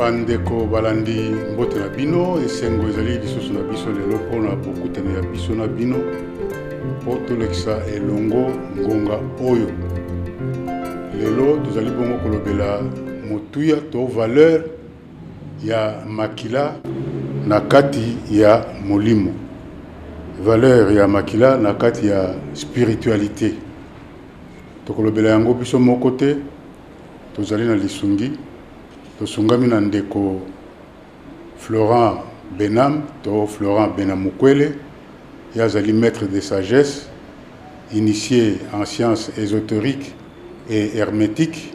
bandeko balandi mbote na bino esengo ezali lisusu na biso lelo mpona bokutana ya biso na bino mpo tolekisa elongo ngonga oyo lelo tozali bongo kolobela motuya to valeur ya makila na kati ya molimo, valeur ya makila na kati ya spiritualité. Tokolobela yango biso moko te, tozali na lisungi tosungami na ndeko Florent Benam to Florent Benamukwele, yazali maître de sagesse, initié en sciences ésotériques et hermétiques,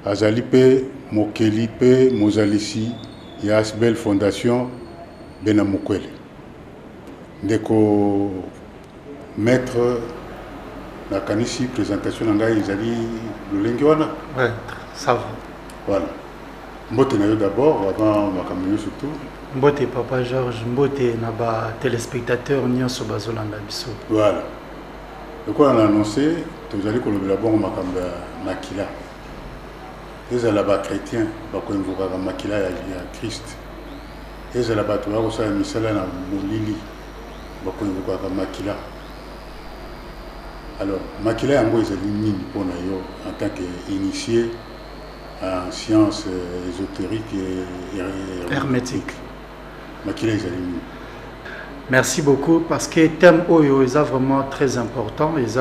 azali pe mokeli pe mozalisi ya Asbel Fondation Benamukwele. Ndeko maître la kanisi présentation nanga ezali lolenge wana. Ouais, ça va. Voilà. Mbote na yo d'abord avant makamyo surtout. Mbote papa Georges, mbote na ba téléspectateurs nyonso bazolanda biso. Voilà. Donc on a annoncé tozali kolobela bongo makambo ya makila. Ezala ba chrétien bakoinvoka ka makila ya Christ. Ezala bato bakosala misala na molili bakoinvoka ka makila. Alors, makila yango ezali nini mpona yo en tant qu'initié en sciences ésotériques et hermétiques. Makila ezali nini? Merci beaucoup parce que thème oyo est vraiment très important, est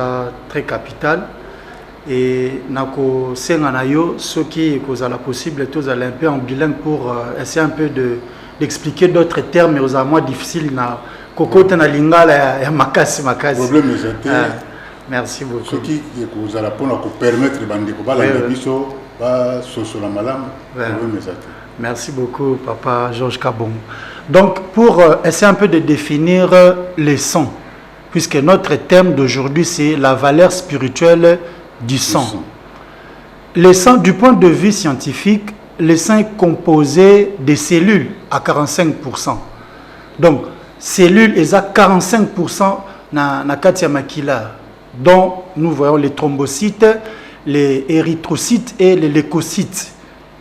très capital et nako senga na yo ce qui est la possible tous aller un peu en bilingue pour essayer un peu d'expliquer d'autres termes mais aux moins difficiles na kokota na lingala ya makasi. Problème est merci beaucoup. Ce qui vous allez permettre de la biso ba sosola malam. Merci beaucoup papa Georges Kabong. Donc pour essayer un peu de définir les sons, puisque notre thème d'aujourd'hui c'est la valeur spirituelle du sang. Les sons, du point de vue scientifique, le sang est composé de cellules à 45%. Donc cellules est à 45% na katia makila, dont nous voyons les thrombocytes, les érythrocytes et les leucocytes.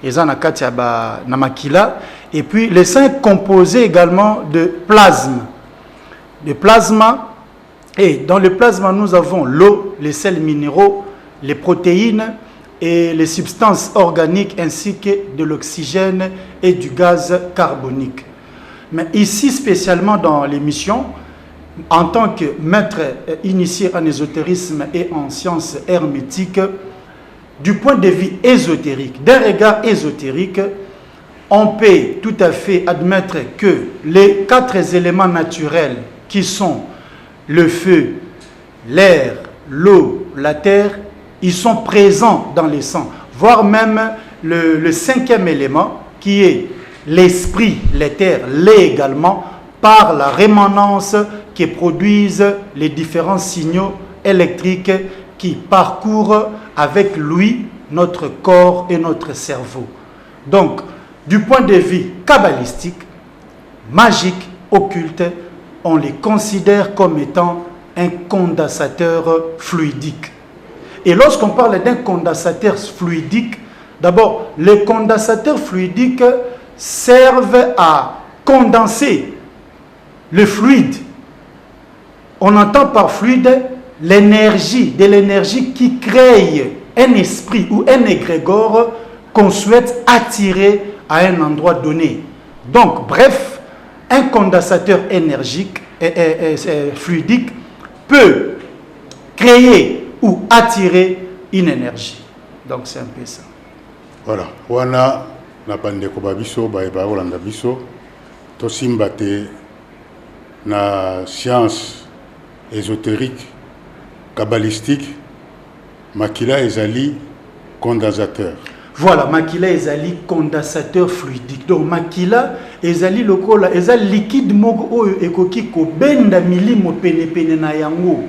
Ils ont na makila. Et puis le sang est composé également de plasme. Le plasma, et dans le plasma nous avons l'eau, les sels minéraux, les protéines et les substances organiques ainsi que de l'oxygène et du gaz carbonique. Mais ici spécialement dans l'émission, en tant que maître initié en ésotérisme et en sciences hermétiques, du point de vue ésotérique, d'un regard ésotérique, on peut tout à fait admettre que les 4 éléments naturels qui sont le feu, l'air, l'eau, la terre, ils sont présents dans les sangs, voire même le 5e élément qui est l'esprit, l'éther, l'est également, par la rémanence qui produisent les différents signaux électriques qui parcourent avec lui notre corps et notre cerveau. Donc, du point de vue kabbalistique, magique, occulte, on les considère comme étant un condensateur fluidique. Et lorsqu'on parle d'un condensateur fluidique, d'abord, les condensateurs fluidiques servent à condenser le fluide. On entend par fluide l'énergie, de l'énergie qui crée un esprit ou un égrégore qu'on souhaite attirer à un endroit donné. Donc, bref, un condensateur énergique et fluidique peut créer ou attirer une énergie. Donc, c'est un peu ça. Voilà. Wana na bandeko babiso ba olanda biso to simbate na science ésotérique kabbalistique makila ezali condensateur. Voilà, makila ezali condensateur fluidique. Donc makila ezali lokola ezali liquide moko oyo ekoki ko benda milimo pene na yango.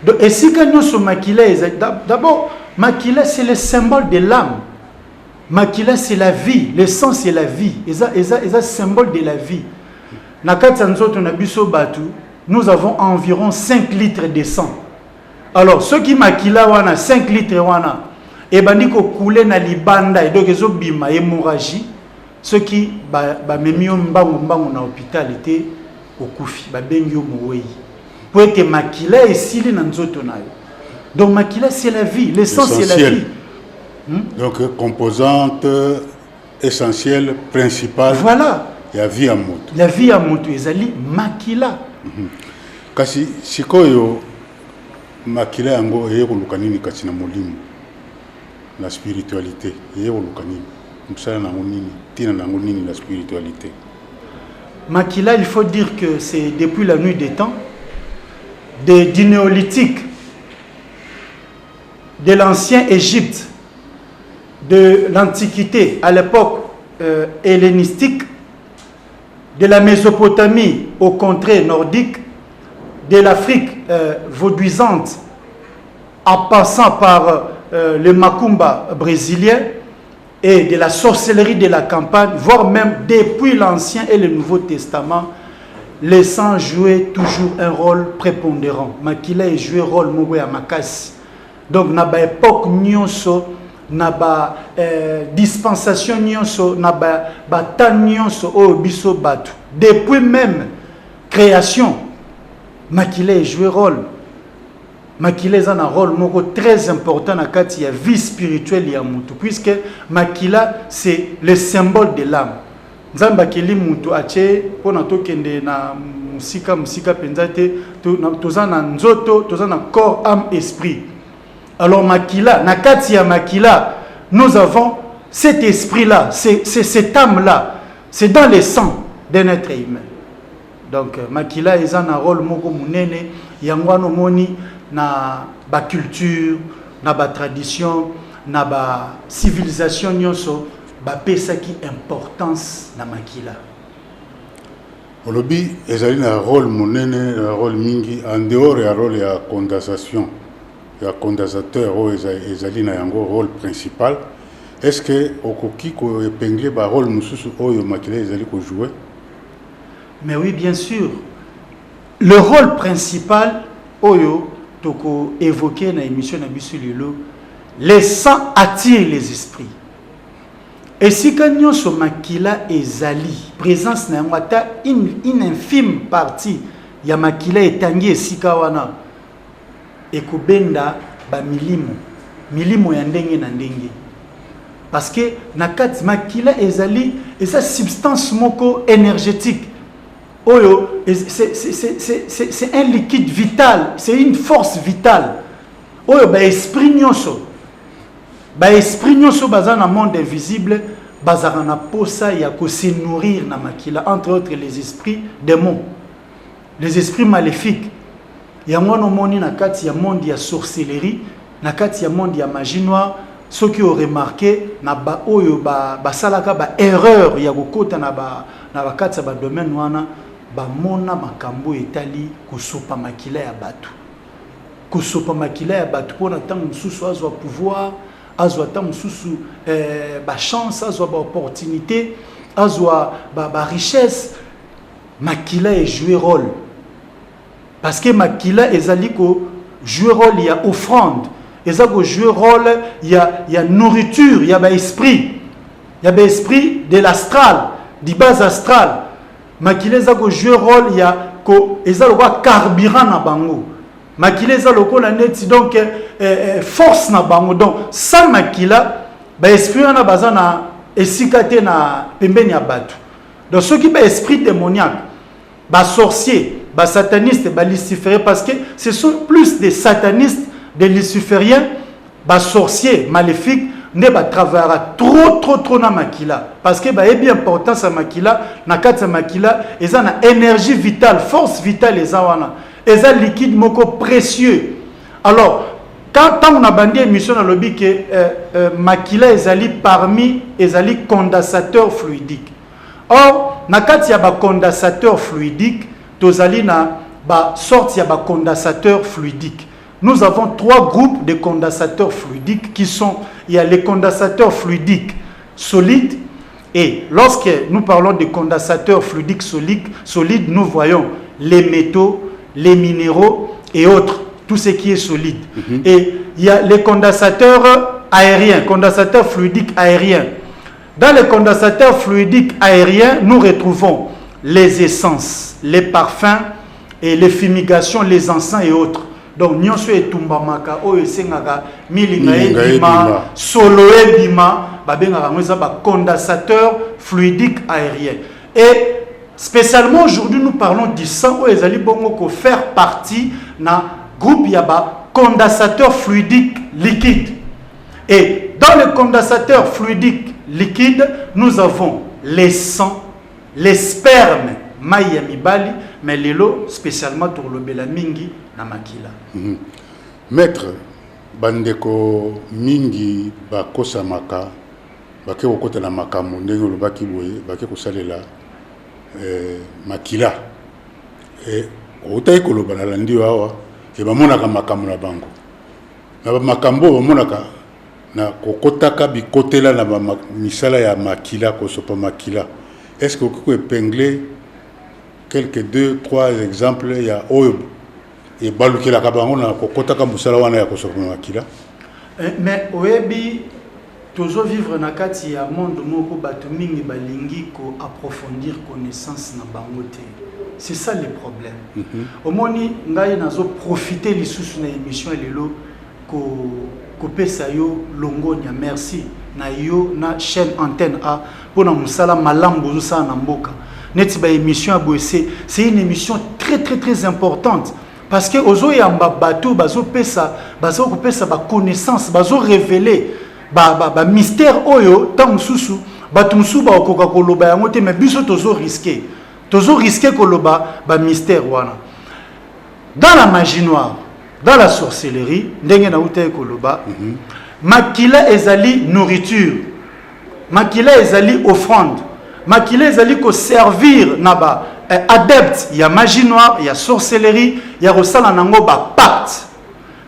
Donc esika nyoso makila ezali d'abord makila c'est le symbole de l'âme. Makila c'est la vie, le sang c'est la vie. Eza symbole de la vie. Na kati nzoto na biso batu, nous avons environ 5 litres de sang. Alors ceux qui makila wana 5 litres wana et bandiko couler na libanda et donc ezobima hémorragie ceux qui memio mbango na hôpital était au kufi ba bengyo moyi pour être makila et sili na nzoto nayo. Donc makila c'est la vie, l'essence c'est la vie. Donc composante essentielle principale. Voilà. La vie à moto. La vie à moto ezali makila. Kasi sikoyo makila yango eyekoluka nini kati na molimo la spiritualité eyekoluka nini msala nango nini tina nango nini la spiritualité. Makila, il faut dire que c'est depuis la nuit des temps, du néolithique, de l'ancien Égypte, de l'Antiquité, à l'époque hellénistique, de la Mésopotamie aux contrées nordiques, de l'Afrique vaudoisante, en passant par le macumba brésilien, et de la sorcellerie de la campagne, voire même depuis l'Ancien et le Nouveau Testament, les sangs jouaient toujours un rôle prépondérant. Makila a joué un rôle à Makasi. Donc, na ba époque nyonso, na ba dispensation nyonso, na ba temps nyonso o biso batu. Depuis même création, Makila a joué un rôle. Makila a un rôle très important dans la vie spirituelle de Moutou, puisque Makila c'est le symbole de l'âme. Nzamba keli Moutou ache pona to kende na musika penzate toza na nzoto toza na corps âme esprit. Alors Makila na ya Makila nous avons cet esprit là, cette âme là, c'est dans le sang d'un être humain. Donc Makila a un rôle moko munene yangwano moni na ba culture, na ba tradition, na ba civilisation nyonso ba pesa ki importance na Makila. Olobi ezali na rôle monene, na rôle mingi en dehors ya rôle ya condensation, ya condensateur o ezali na yango rôle principal. Est-ce que okoki ko épingler ba rôle mususu oyo Makila ezali ko jouer? Mais oui, bien sûr. Le rôle principal oyo toko évoqué dans l'émission de Bissulilo, les sangs attirent les esprits. Et si quand sur Makila et Zali, présence na une infime partie, ya Makila et Tangi et Sikawana, et Kubenda ba milimo ya ndenge na ndenge. Parce que nakat Makila et Zali, et sa substance moko énergétique. Oyo, c'est un liquide vital, c'est une force vitale. Oyo, ba esprit nyonso. Ba esprit nyonso baza na monde invisible, bazara na posa ya ko se nourrir na Makila, entre autres les esprits démons, les esprits maléfiques. Yango no moni na kati ya monde ya sorcellerie, na kati ya monde ya magie noire, ceux qui ont remarqué na ba oyo ba salaka ba erreur ya kokota na ba kati ya ba domaine wana. Bamona makambo etali kusopa Makila ya batu. Kusopa Makila ya batu pona tango mususu azwa pouvoir, azwa tango mususu ba chance, azwa ba opportunité, azwa ba richesse. Makila est joué rôle. Parce que Makila ezali ko jouer rôle, il y a offrande. Ezali ko jouer rôle, il y a nourriture, il y a ba esprit. Il y a ba esprit de l'astral, du bas astral. Makila zako jouer rôle ya ko ezalo kwa carburant na bango. Makila zalo ko la neti donc force na bango. Donc sans Makila ba esprit na bazana esikate na pembeni ya batu. Donc ceux qui ba esprit démoniaque, ba sorcier, ba sataniste, ba luciférien, parce que ce sont plus des satanistes, des lucifériens, ba sorciers maléfiques. Ne ba travaillera trop na Makila parce que ba est bien important sa Makila na kati Makila eza na énergie vitale, force vitale eza wana eza liquide moko précieux. Alors quand on a bandé émission na lobby que Makila ezali parmi ezali condensateur fluidique. Or na kati ya ba condensateur fluidique tozali na ba sorte ya ba condensateur fluidique. Nous avons trois groupes de condensateurs fluidiques qui sont, il y a les condensateurs fluidiques solides, et lorsque nous parlons de condensateurs fluidiques solides, nous voyons les métaux, les minéraux et autres, tout ce qui est solide. Et il y a les condensateurs aériens, condensateurs fluidiques aériens. Dans les condensateurs fluidiques aériens, nous retrouvons les essences, les parfums et les fumigations, les encens et autres. Donc, nous sommes tumbamaka, oesengaka, milinga ebima, solo ebima, babengaka condensateur fluidique aérien. Et spécialement aujourd'hui, nous parlons du sang où les alibongo ko faire partie na groupe yaba condensateur fluidique liquide. Et dans le condensateur fluidique liquide, nous avons les sangs, les spermes, maïa mibali, mais lelo spécialement pour le belamingi na makila. Maître bandeko mingi bakosa maka bake kokota na makambo ndenge olobaki boye bake kosalela makila otayi koloba na landi awa ke bamonaka makambo na bango na makambo bamonaka na kokotaka bikotela na misala ya makila kosopa makila. Est-ce que vous pouvez épingler quelques 2-3 exemples ya oyo et balukela kabango na kokotaka musala wana ya kosopa makila? Mais oyebi toujours vivre na kati ya monde moko bato mingi balingi ko approfondir connaissance na bango te. C'est ça le problème. Omoni ngai nazo profiter lisusu na émission lelo ko pesa yo longonya merci na yo na chaîne antenne A pour na musala malambo zo sa na mboka. Neti ba émission abossé, c'est une émission très importante parce que ozo yamba bato bazo pesa ko pesa ba connaissance bazo révéler ba mystère oyo tant mususu bato mususu ba okoka koloba yango te mais biso tozo risquer koloba ba mystère wana. Dans la magie noire, dans la sorcellerie, ndenge na uta koloba, makila ezali nourriture, makila ezali offrande, makila ezali ko servir naba adepte ya magie noire, ya sorcellerie, ya rosala nango ba pacte.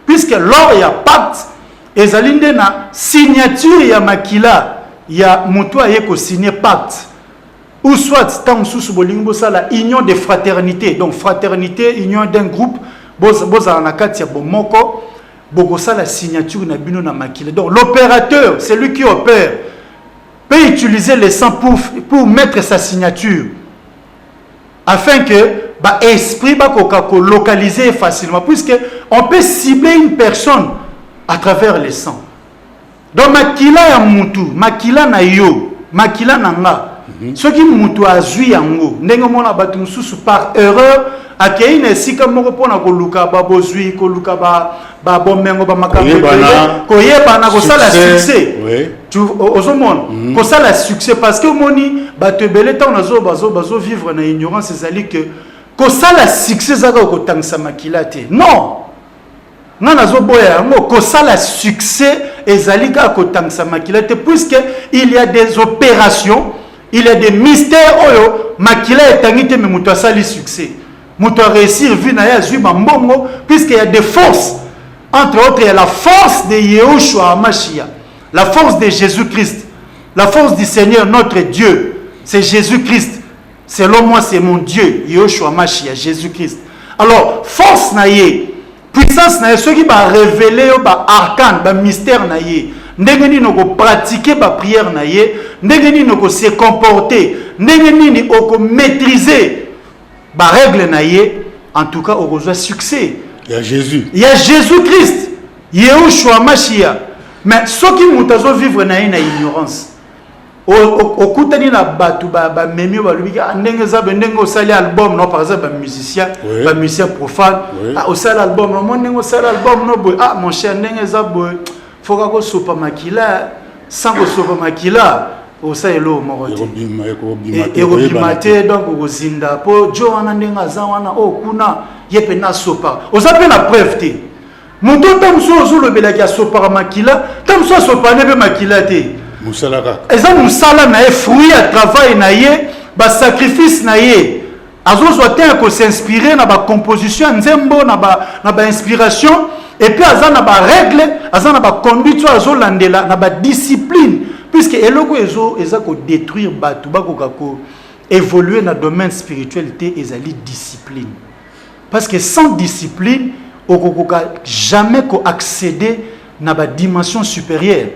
Puisque lors ya pacte ezali nde na signature ya makila ya mutu aye ko signer pacte. Ou soit tant sous bolingo sala union de fraternité, donc fraternité, union d'un groupe, boza na kati ya bomoko, bogosa la signature na bino na makila. Donc l'opérateur, c'est lui qui opère, peut utiliser les sangs pour mettre sa signature, afin que ba esprit ba ko localiser facilement, puisque on peut cibler une personne à travers les sangs. Donc makila ya mutu, makila na yo, makila na nga. Ce qui mutu azui yango ndenge mona batu mususu par erreur akei na sika moko pona koluka babozui koluka ba bomengo ba makambo koyebana ko sala succès. Tu ozomona ko sala succès parce que moni batu belé tant bazo vivre na ignorance ezali que ko sala succès zaka ko tangisa makila te. Non. Nana zo boya yango ko sala succès ezali ka ko tangisa makila te puisque il y a des opérations. Il y a des mystères oyo makila etangite mais muto asali succès. Muto réussir vu na ya zuba mbongo puisqu'il y a des forces. Entre autres, il y a la force de Yehoshua Mashiach, la force de Jésus-Christ, la force du Seigneur notre Dieu. C'est Jésus-Christ. Selon moi, c'est mon Dieu, Yehoshua Mashiach, Jésus-Christ. Alors, force na ye, puissance na ye, ceux qui va révéler ba arcane, ba mystère na ye. Ndenge nini oko pratiquer ba prière na ye, ndenge nini oko se comporter, ndenge nini oko maîtriser ba règle na ye, en tout cas oko joie succès. Il y a Jésus. Il y a Jésus-Christ. Yehoshua Mashiach. Mais ceux qui mutazo vivre na ye na ignorance. Okutani na batu ba memi ba lubika ndenge za ndenge osali album non par exemple ba musicien profane osali album non ndenge osali album no boy mon cher ndenge za boy foka ko sopa makila sans ko sopa makila osaelo morote et obimate donc ozinda po jo wana ndenga za wana kuna yepe na sopa osape na preuve te muto tamso ozolobela ki sopa makila tamso sopa nebe makila te musalaka eza musala na ye fruit à travail na ye ba sacrifice na ye azozwa te ko s'inspirer na ba composition nzembo na ba inspiration. Et puis, il y a des règles, il y a des conduites, il y a des disciplines. Puisque il y a détruire, évoluer dans le domaine spiritualité, il y a des disciplines. Parce que sans discipline, on ne peut jamais accéder à la dimension supérieure.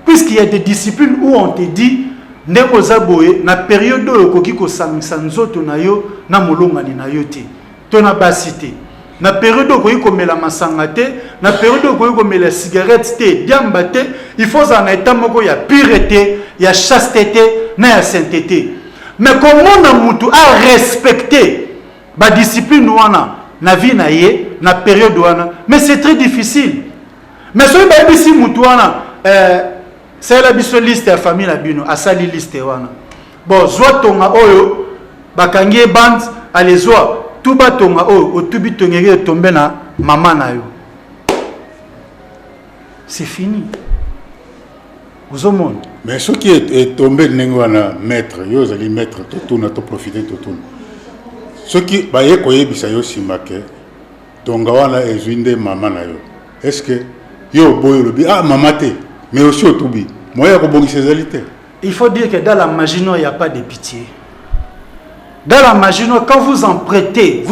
Puisqu'il y a des disciplines où on te dit, ndenge oza boye na période oyo okoki kosangisa nzoto na yo na molongani na yo te to na basi te na période oyo okoki komela masanga te na période oyo okoki komela cigarette te diamba te il faut ozala na état moko ya pureté ya chasteté na ya sainteté mais komona mutu a respecter badiscipline wana na vie na ye na période wana mais c'est très difficile mais soki bayebisi mutu wana c'est la biso liste ya famille na bino asali liste wana bon zwa tonga oyo bakangi band ale zwa tuba tonga oyo otubi tongeri tombe na mama na yo c'est fini ozomona mais ce qui est tombé ndenge wana maître yo ozali maître totuna to profiter totuna ce qui baye koyebisa yo simake tonga wana ezwi nde mama na yo est-ce que yo boyo lobi ah mama te mais aussi otubi moya kobongisa ezali te. Il faut dire que dans la magie noire il n'y a pas de pitié. Dans la magie noire, quand vous empruntez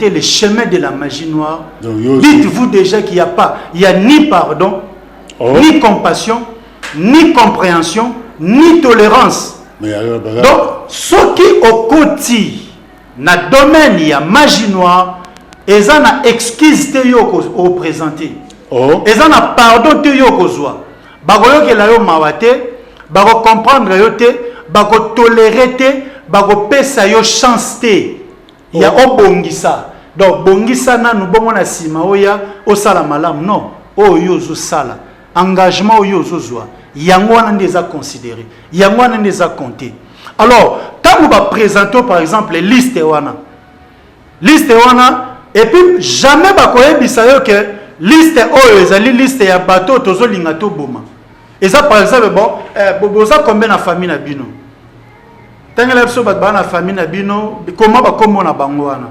les chemins de la magie noire, dites-vous déjà qu'il n'y a pas, il n'y a ni pardon, ni compassion, ni compréhension, ni tolérance. Donc, ce qui au quotidien, dans le domaine il y a magie noire, ils ont une excuse au présenté. Ils ont un pardon au joie. Bagoyo ke la yo mawate, bago comprendre yo te, bago tolérer te, bago pesa yo chance te. Ya obongisa. Donc bongisa na nous bongo na sima oya o sala malam non. O yo zo sala. Engagement o yo zo zwa. Yango wana ndeza considérer. Yango wana ndeza compter. Alors, quand vous va présenter par exemple les listes wana. Liste wana et puis jamais bakoyebisa yo que liste oyo ezali liste ya bateau tozo linga to boma. Et ça par exemple bon boza combien na famille na bino. Tangela biso bat ba na famille na bino comment ba kombo na bango wana.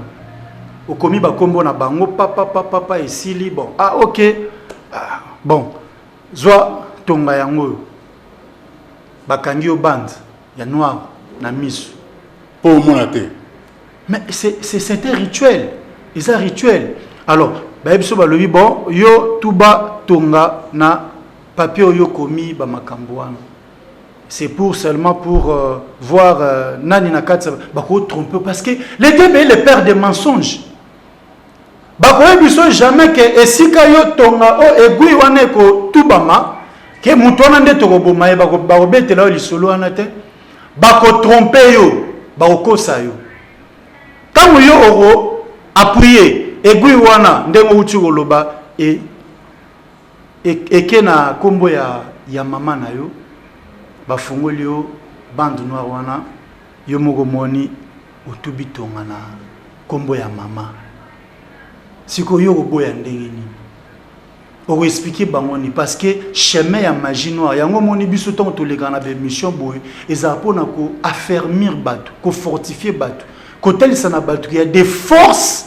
Okomi ba kombo na bango papa esili bon. Ah OK. Bon. Zwa tonga yango. Bakangi o band ya noir na misu. Pour monate. Mais c'est un rituel. C'est un rituel. Alors, baebiso balobi bon yo tuba tonga na papier yo komi ba makambo wana. C'est pour seulement pour voir nani na katsa ba ko tromper parce que les deux est le père des mensonges. Ba ko ebiso jamais que esika yo tonga o egui wana ko tubama ke mutona nde to ko boma ba ko betela o lisolo wana te ba ko tromper yo ba ko kosa yo. Quand yo oro appuyer egui wana ndengo uti koloba eke na kombo ya mama na yo bafungoli yo bande noire wana yo moko moni otubi tonga na kombo ya mama siko yo boya ndenge nini oko expliquer bangoni parce que chemin ya magie noire yango moni biso ton to leka na be mission boy eza pona ko affermir batu ko fortifier batu ko telisa na batu il y a des forces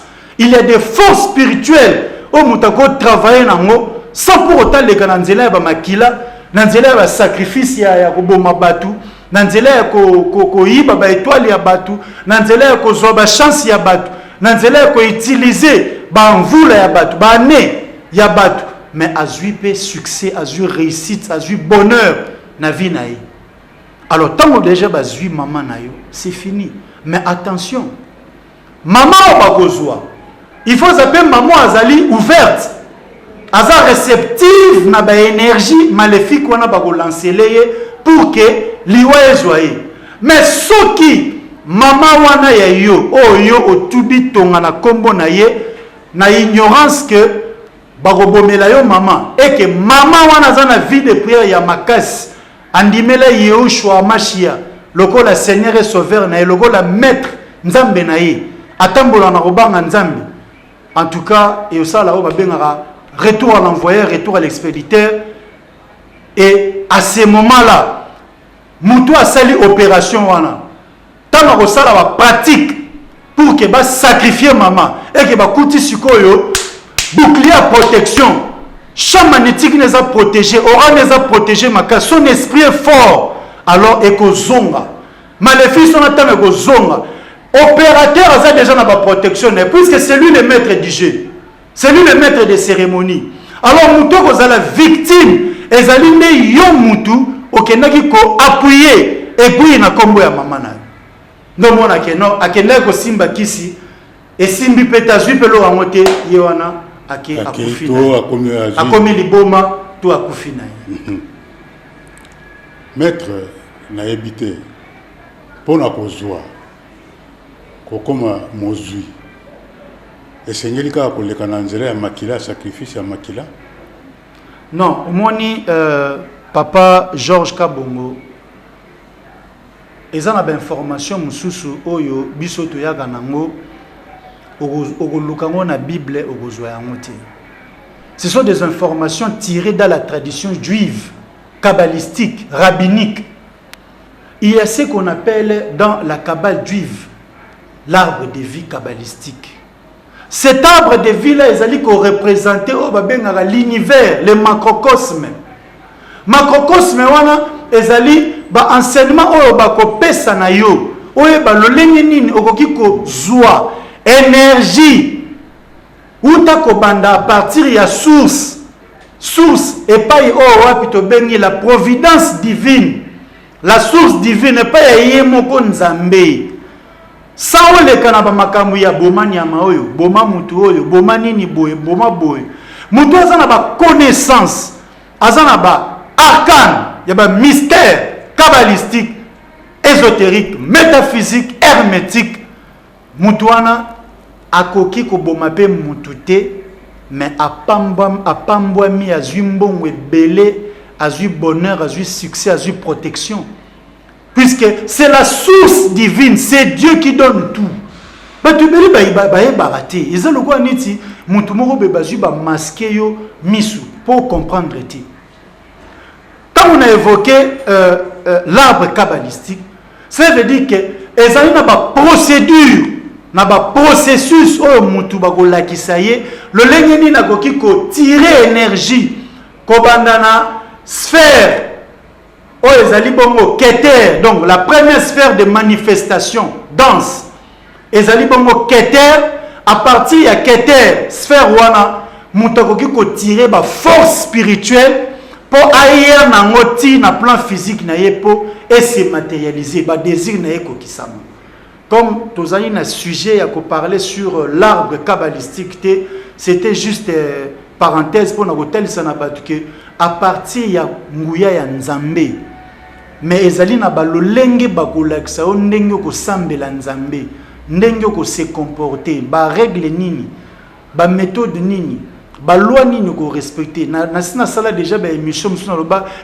spirituelles au mutako travailler nango sans pour autant les kananzela ya ba makila nanzela ya ba sacrifice ya koboma batu nanzela ya ko yiba ba étoile ya batu nanzela ya ko zoba chance ya batu nanzela ya ko utiliser ba mvula ya batu ba ne ya batu mais azui pe succès azui réussite azui bonheur na vie na ye. Alors tant que déjà bazui maman na yo c'est fini mais attention maman o bakozwa il faut savoir maman azali ouverte aza réceptive na ba énergie maléfique wana ba ko lancer pour que liwa ezoye mais soki maman wana ya yo oyo otubi tonga na kombo na ye na ignorance que ba ko bomela yo maman et que maman wana za na vie de prière ya makasi andimela Yehoshua Mashia lokola Seigneur et Sauveur na lokola maître nzambe na ye atambola na kobanga nzambe. En tout cas, et ça là, on va bien retour à l'envoyeur, retour à l'expéditeur. Et à ce moment-là, Moutou a sali opération wana. Tant que ça la pratique pour que ba sacrifier maman et que ba kuti sikoyo bouclier à protection. Champ magnétique les a protégés, aura les a protégés, maka son esprit est fort. Alors eko zonga. Maléfice on attend eko zonga. Opérateur a déjà la protection puisque c'est lui le maître du jeu, c'est lui le maître des cérémonies. Alors Moutou vous la victime et zaline yo Moutou okendaki ko appuyer et puis na kombo ya mama na ndo mona ke no akenda ko simba kisi et simbi petazui pelo amote yewana ake akufina akomi liboma to akufina maître na habité pona kozwa kokoma mozui esengeli kaka koleka na nzela ya makila sacrifice ya makila non omoni papa Georges Kabongo ezana ba information mususu oyo biso to yaga nango ogolukango na Bible ogozwa yango te. Ce sont des informations tirées dans la tradition juive, kabbalistique, rabbinique. Il y a ce qu'on appelle dans la kabbale juive l'arbre de vie kabbalistique. Cet arbre de vie là ezali ko représenter l'univers, le macrocosme. Macrocosme wana ezali ba enseignement oyo ba ko pesa na yo oyo ba lolenge nini okoki ko zwa énergie uta ko banda à partir ya source et pas o wapi to bengi la providence divine, la source divine pas ya yemoko nzambe sawo le kana ba makambu ya bomani ya maoyo boma mutu oyo boma nini boye boma boye mutu azana ba connaissance azana ba arcane il y a ba mystère kabbalistique ésotérique métaphysique hermétique mutuana akoki ko boma pe mutute mais apambwa mi azui mbongo ebele azui bonheur azui succès azui protection puisque c'est la source divine, c'est Dieu qui donne tout. Batubeli ba barate ezalo kwa niti mutu moko be bazui ba masquer yo misu pour comprendre ti. Quand on a évoqué l'arbre kabbalistique, ça veut dire que ezali na ba procédure na ba processus o mutu ba ko lakisa ye le lengeni na koki ko tirer énergie ko bandana sphère oh ezali bongo keter, donc la première sphère de manifestation danse ezali bongo keter. À partir ya keter sphère wana mutu koki ko tirer ba force spirituelle pour ailleurs na ngoti na plan physique na ye po et se matérialiser ba désir na ye ko kisama. Comme tozali na sujet ya ko parler sur l'arbre kabbalistique, c'était juste parenthèse pour na hotel sana batuke à partir ya nguya ya nzambe. Mais ezali na balolenge bakolakisa o ndenge ko sambela nzambe, ndenge ko se comporter, ba règle nini, ba méthode nini, ba loi nini ko respecter. Na sala déjà ba émission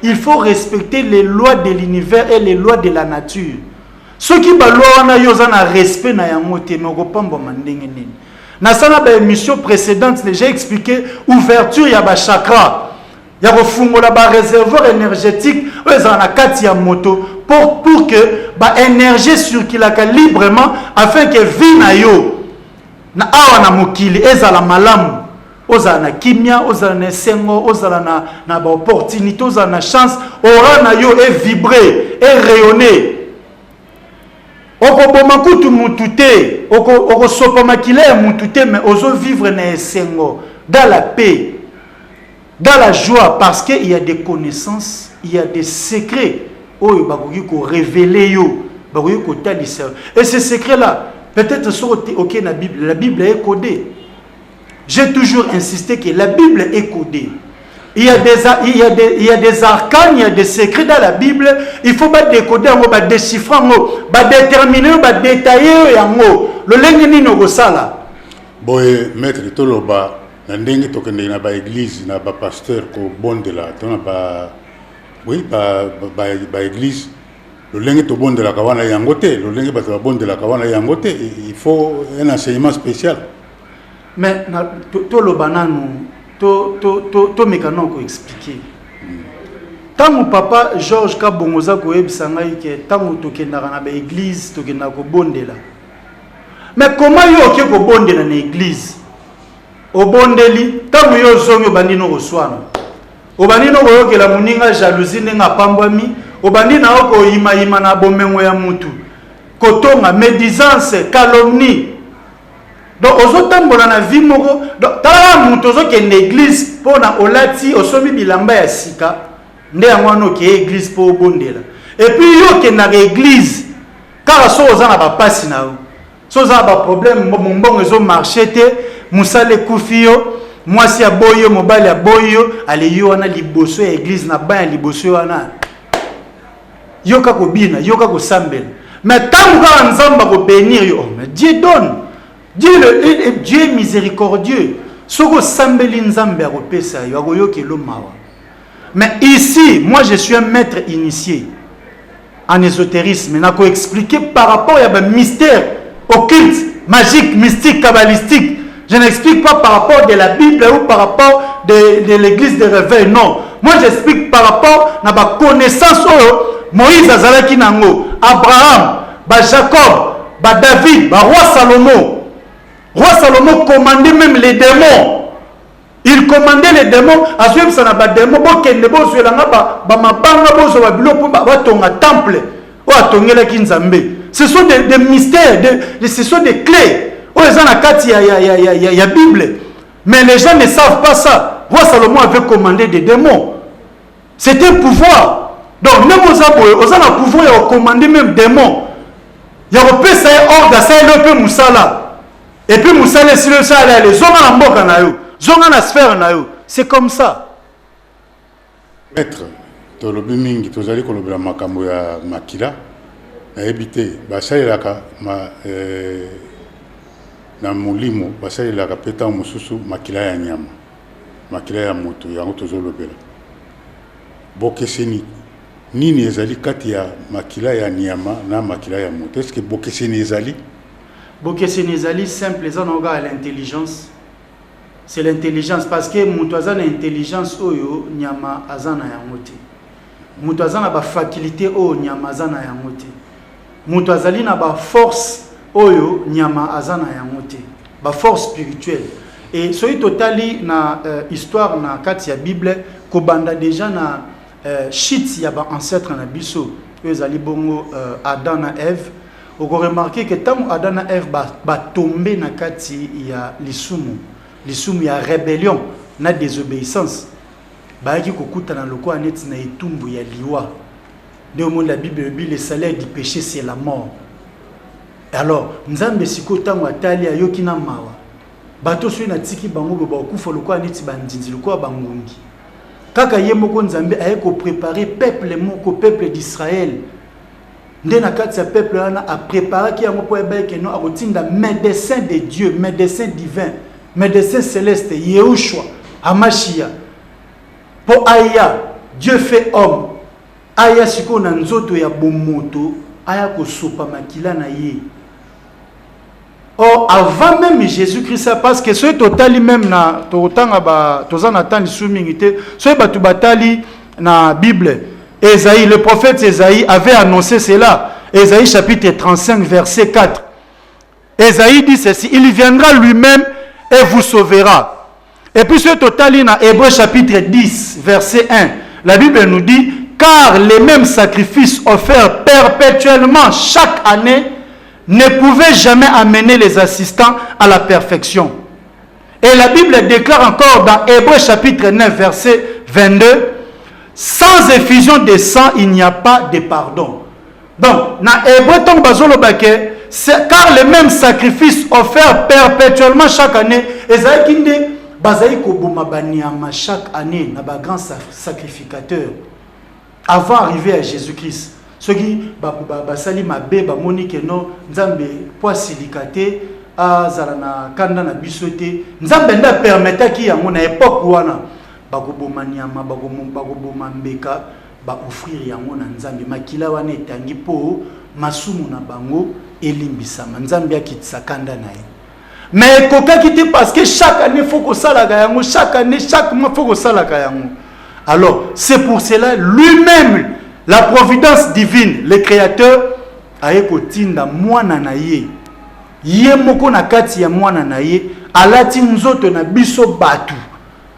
il faut respecter les lois de l'univers et les lois de la nature. Ceux qui ba loi wana yoza na respect na yango te mais ko pamba mandenge nini. Na sala ba émission précédente j'ai expliqué ouverture ya ba chakra. Il y a un réservoir énergétique na kati ya moto pour que ba énergie circule librement afin que vie na yo na awa na mokili ezala malamu ozala na kimia ozala na sengo ozala na ba opportunité ozala na chance aura na yo et vibrer et rayonner okoboma kutu mutute oko sopa makila mutute mais ozo vivre na sengo dans la paix, dans la joie, parce qu'il y a des connaissances, il y a des secrets. Oh, il faut révéler. Et ces secrets-là, peut-être sont ok dans la Bible. La Bible est codée. J'ai toujours insisté que la Bible est codée. Il y a des arcanes, il y a des secrets dans la Bible. Il faut pas décoder, déchiffrer, déterminer, détailler. Le lengeni no sala. Boy, maître Toloba. Na ndenge tokende na ba église na ba pasteur ko bondela tona ba oui ba église le lenge to bondela kawana yangote le lenge ba to bondela kawana yangote il faut un enseignement spécial mais to lo bananu to mekano ko expliquer tango papa Georges Kabongoza ko ebisa ngai ke tango tokenda na ba église tokenda ko bondela mais comment yo ke ko bondela na église obondeli tamu yo zongo bandino koswana obandino koyokela muninga jalousie nenga pambwami obandina oko ima na bomengo ya mutu kotonga médisance calomnie donc ozotambola na vie moko donc tala mutu ozokende église pona olati osomi bilamba ya sika nde yango qui est église pour bondela. Et puis yo qui na église car so ozana ba passe na so ozana ba problème mbongo ezo marché te musale kufio moi si aboyo mobali aboyo ale yo wana liboso ya église na ba ya liboso wana yoka ko bina yoka ko sambela. Mais tant que nzamba ko bénir yo, Dieu donne. Dieu est miséricordieux. Soko sambeli nzambe a repesa yo agoyo ke lo mawa. Mais ici, moi je suis un maître initié en ésotérisme. Je vais expliquer par rapport à un mystère occulte, magique, mystique, kabbalistique. Je n'explique pas par rapport de la Bible ou par rapport de l'église de réveil. Non. Moi j'explique par rapport à ma connaissance. Moïse Azalaki Nango, Abraham, Jacob, David, roi Salomon. Roi Salomon commandait même les démons. Il commandait les démons. À ce moment là, les démons, ce sont des mystères, ce sont des clés. Il y a Bible. Mais les gens ne savent pas ça. Roi Salomon avait commandé des démons. C'était un pouvoir. Donc, même aux abois, on a le pouvoir de commander même des démons. Il y a un peu ça, ordre, ça, il y a un peu Moussala. Et puis Moussala, si le ça, les hommes en mboka na yo, zonga na sphère na yo. C'est comme ça. Maître, tu as le mingi, tu as dit que tu as makambo ya makila, na ebité, basalelaka na molimo, basalelaka peta mosusu makila ya nyama, makila ya moto, yango tozolobela. Bokeseni nini ezali kati ya makila ya nyama na makila ya moto? Est-ce que bokeseni ezali? Bokeseni ezali simple, ça n'a pas l'intelligence. C'est l'intelligence parce que moto azana intelligence oyo nyama azana yango te. Moto azana ba faculté oyo nyama azana yango te. Moto azali na ba force oyo nyama azana yango te. Ba force spirituelle. Et soyi totali na histoire na kati ya Bible ko banda déjà na shit ya ba ancêtre na biso ezali bongo Adam na Ève. Vous remarquez que tant Adam et Ève ba tomber na kati ya lisumu ya rébellion na désobéissance ba ki kokuta na loko aneti na etumbu ya liwa. De au monde la Bible dit le salaire du péché c'est la mort. Alors nzambe siko tango atali ayoki na mawa bato so na tiki bango ba kufa loko aneti bandinzi loko bangungi kaka ye moko nzambe aye ko préparer peuple moko peuple d'Israël. Ndena kati ya peuple a préparé qui a mo que non akotinda médecin de Dieu, médecin divin, médecin céleste Yehoshua Amashia. Pour aya Dieu fait homme. Aya siko na nzoto ya bomoto aya ko sopa makila na ye. Or avant même Jésus-Christ parce que ce total même na totanga ba tozana tandi sumingité, ce batu batali na Bible. Ésaïe, le prophète Ésaïe avait annoncé cela. Ésaïe chapitre 35 verset 4. Ésaïe dit ceci, il viendra lui-même et vous sauvera. Et puis ce total dans Hébreux chapitre 10 verset 1. La Bible nous dit, car les mêmes sacrifices offerts perpétuellement chaque année ne pouvaient jamais amener les assistants à la perfection. Et la Bible déclare encore dans Hébreux chapitre 9 verset 22, sans effusion de sang, il n'y a pas de pardon. Donc, dans Hébreu, car les mêmes sacrifices offerts perpétuellement chaque année, chaque année, na ba grand sacrificateur, avant d'arriver à Jésus-Christ. Ceux qui basali mabe ba monique no nzambe poisilikate azalana kanda na bisote nzambe nda permettre ki yango na époque wana bakoboma nyama bakoboma mbeka ba offrir yango na nzambe makila wana etangi po masumu na bango elimbisama nzambe akitisa kanda na ye. Mais kokaki te parce que chaque année faut que ça la yango, chaque année chaque mois faut que ça la yango. Alors c'est pour cela lui-même la providence divine, le créateur ayeko tinda mwana na ye. Ye moko na kati ya mwana na ye alati nzoto na biso batu.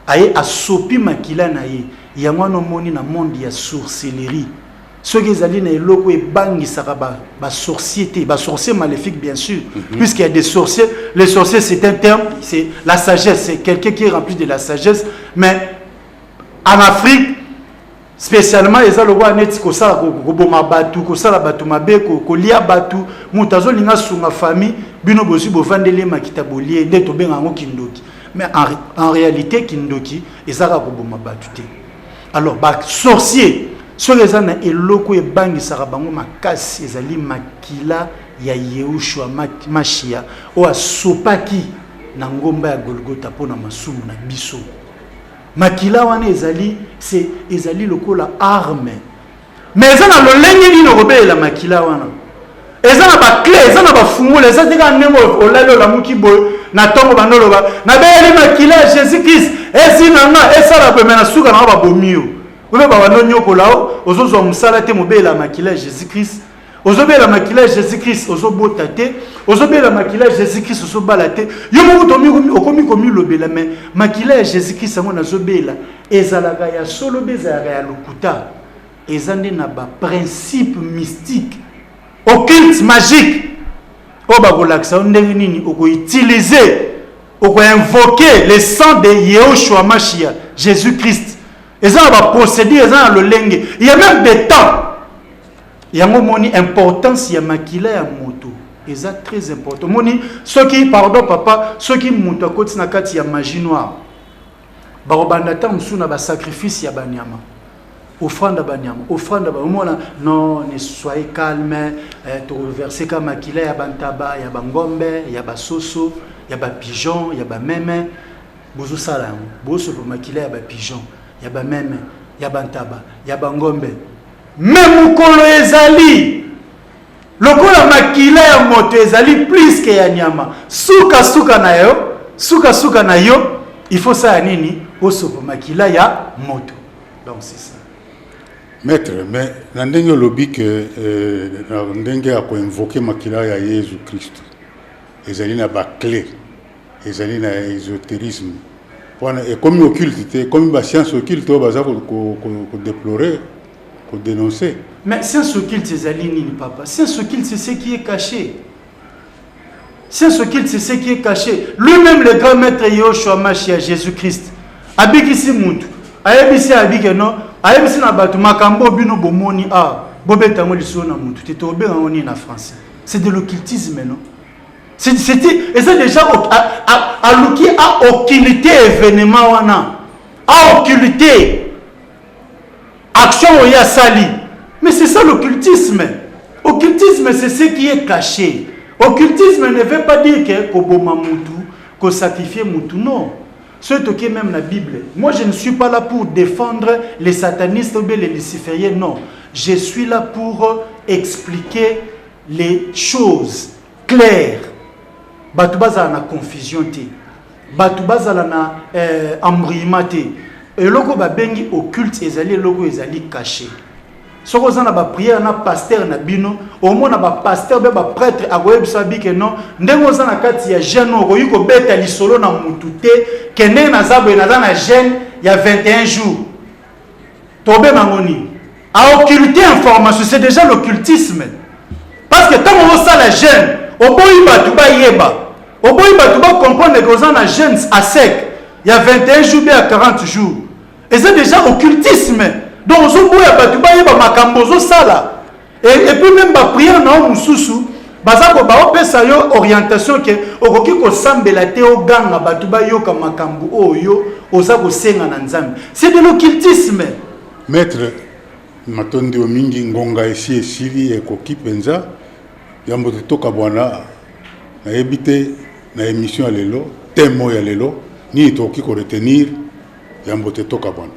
Aye asopi makila na ye. Yango no moni na monde ya sorcellerie. Ceux qui allaient na eloko e bangi saka ba sorcier ba sorcier maléfique bien sûr, puisqu'il y a des sorciers. Les sorciers c'est un terme, c'est la sagesse, c'est quelqu'un qui est rempli de la sagesse. Mais en Afrique, spécialement eza lokwa neti kosala koboma batu kosala batu mabe kolia batu moto azolinga sunga famille bino bozwi bovandeli makita bolie nde tobenga yango kindoki. Mais en réalité kindoki ezaka koboma batu te. Alors ba sorcier soki eza na eloko ebangisaka bango makasi ezali makila ya Yehoshua Mashia o asopaki na ngomba ya Golgotha pona masumu na biso. Makila wana ezali lokola arme. Mais eza na lolenge nini okobela makila wana. Eza na ba clé, eza na ba fungula, eza tika ndenge olalo la muki boy na tongo bandoloba. Na beli makila Jésus Christ, ezina nga esala pe mena suka na ba bomio. Obe ba wanonyo kolao, ozozo musala te mobela makila Jésus Christ. Ozobela makila Jésus Christ, ozobota te, ozobela makila Jésus Christ, ozobala te. Yo mo tomi okomi komi lobela mais makila Jésus Christ ngo nazobela ezalaka ya solo beza ya lokuta. Ezande na ba principe mystique, occulte magique. Oba kolaksa ndenge nini oko utiliser, oko invoquer le sang de Yehoshua Mashia, Jésus Christ. Ezana ba procédure, ezana lolenge. Il y a même des temps. Yango moni importance ya makila ya moto eza très important. Moni soki pardon papa soki moto akoti na kati ya magie noire ba obanda ta musuna ba sacrifice ya banyama offrande banyama offrande ba mona non ne soyez calme to verser ka makila ya bantaba ya bangombe ya basoso ya ba pigeon ya ba meme bozo sala bozo po makila ya ba pigeon ya ba meme ya bantaba ya bangombe. Même kolo ezali lokola makila ya moto ezali plus que ya nyama suka na yo il faut ça nini osopo makila ya moto. Donc c'est ça maître. Mais na ndenge lobi que ndenge ya ko invoquer makila ya Jésus Christ ezali na ba clé ezali na ésotérisme wana et comme occulte comme ba science occulte baza ko déplorer, pour dénoncer. Mais science occulte c'est nini papa? Science occulte c'est ce qui est caché. Science occulte c'est ce qui est caché. Lui-même le grand maître Yehoshua Mashia Jésus Christ. Abikisi muntu. Ayebisi abike no. Ayebisi na batu makambo bino bomoni bobeta ngo liso na muntu. Te tobe ngoni na français. C'est de l'occultisme non? Et c'est déjà à l'ouki à occulter événement wana. À occulter action au Yassali. Mais c'est ça l'occultisme. Occultisme, c'est ce qui est caché. Occultisme ne veut pas dire que Koboma Moutou, que sacrifier Moutou. Non. C'est ce qui est même la Bible. Moi, je ne suis pas là pour défendre les satanistes ou les lucifériens. Non. Je suis là pour expliquer les choses claires. Batoubaza na confusion te. Batoubaza na embrouillement te. Et le logo bengi occulte ezali logo ezali caché. Soko zana ba prière na pasteur na bino, au moins na ba pasteur be ba prêtre akoyebisa bike non, ndengo zana kati ya jeune okoyi ko beta lisolo na mutu te, kende na zabo na zana jeune ya 21 jours. Tobe mangoni. A occulter information, c'est déjà l'occultisme. Parce que tant on ça la jeune, oboyi batu ba yeba. Oboyi batu ba comprendre que zana jeune à sec. Il y a 21 jours, il y a 40 jours. Et c'est déjà occultisme. Donc, on se et puis même, la prière, non, on bazako ba opesa yo orientation ke okoki ko sambela te o ganga batu ba yo ka makambu oyo ozako senga na nzambe. C'est de l'occultisme. Maître matondi omingi ngonga esi esili ekoki penza yambo toka bwana na ebite na émission ya lelo temo ya lelo ni toki ko retenir yambo toka bwana.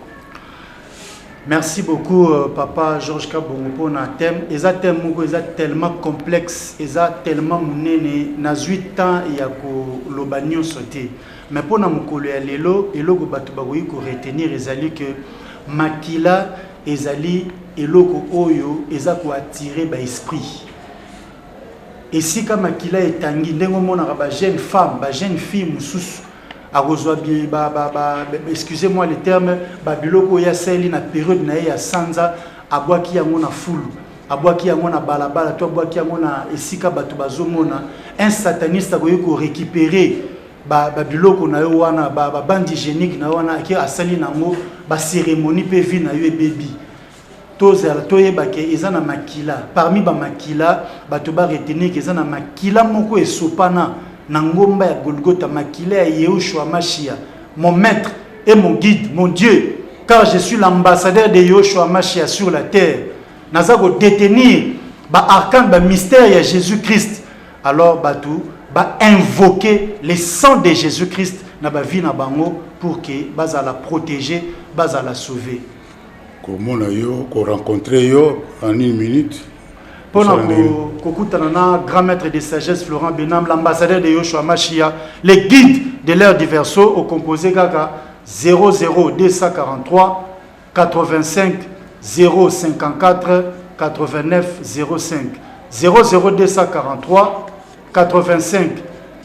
Merci beaucoup, Papa Georges Kabongo, pour notre thème. Et ça thème est tellement complexe, et ça tellement mounene, na 8 ans il y a que l'obanio sauté. Mais pour nous coller l'élo, et l'ogo batubagoui ko retenir ezali que makila ezali et l'ogo oyo eza ko attirer ba esprit. Et si comme makila est tangi, ndengo mona ba jeune femme, ba jeune fille mususu. Excusez-moi le terme, Babiloko ya seli na période na ya sanza abwaki yango na fulu abwaki yango na balabala to abwaki yango na esika batu bazomona un sataniste akoyeko récupérer Babiloko na yo wana bandi hygiénique na wana ki asali nango ba cérémonie pe vi na yo baby tozala toyeba ke eza na makila parmi ba makila bato ba retenir ke eza na makila moko esopana na ngomba ya Golgotha, makila ya Yehoshua Mashia, mon maître et mon guide, mon Dieu, car je suis l'ambassadeur de Yehoshua Mashia sur la terre. Nazako détenir ba arcane ba mystère ya Jésus-Christ. Alors batou ba invoquer le sang de Jésus-Christ na ba vie na bango pour que bazala protéger, bazala sauver. Comment yo ko rencontrer yo en une minute? Pour na grand maître de sagesse Florent Benam, l'ambassadeur de Yehoshua Mashia, les guides de l'ère du verso au composé gaga 00 243 85 054 89 05 00 243 85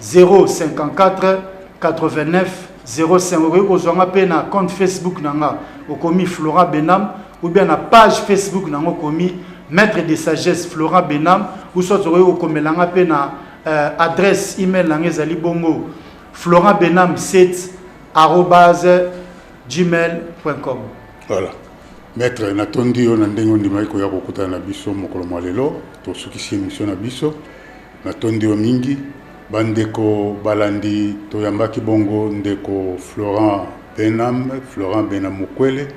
054 89 05. Vous avez un compte Facebook nanga au commis Florent Benam ou bien la page Facebook nanga au commis Maître de sagesse Florent Benam ou soit au commis langa pena adresse email nanga zali bongo Florent Benam 7 @gmail.com. Voilà. Maître natondi on ndengo ndima iko ya kokuta na biso mokolo malelo to sukisi émission na biso natondi o mingi bandeko balandi to yambaki bongo ndeko Florent Benam Mukwele,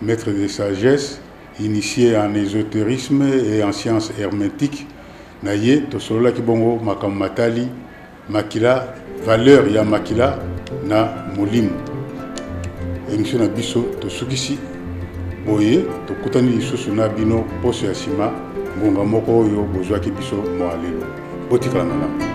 maître de sagesse initié en ésotérisme et en sciences hermétiques naye to solola ki bongo makamatali makila valeur ya makila na molimo émission na biso to sukisi boye to kutani lisusu na bino poso ya sima ngonga moko oyo bozwaki biso mo alelo botikala malamu.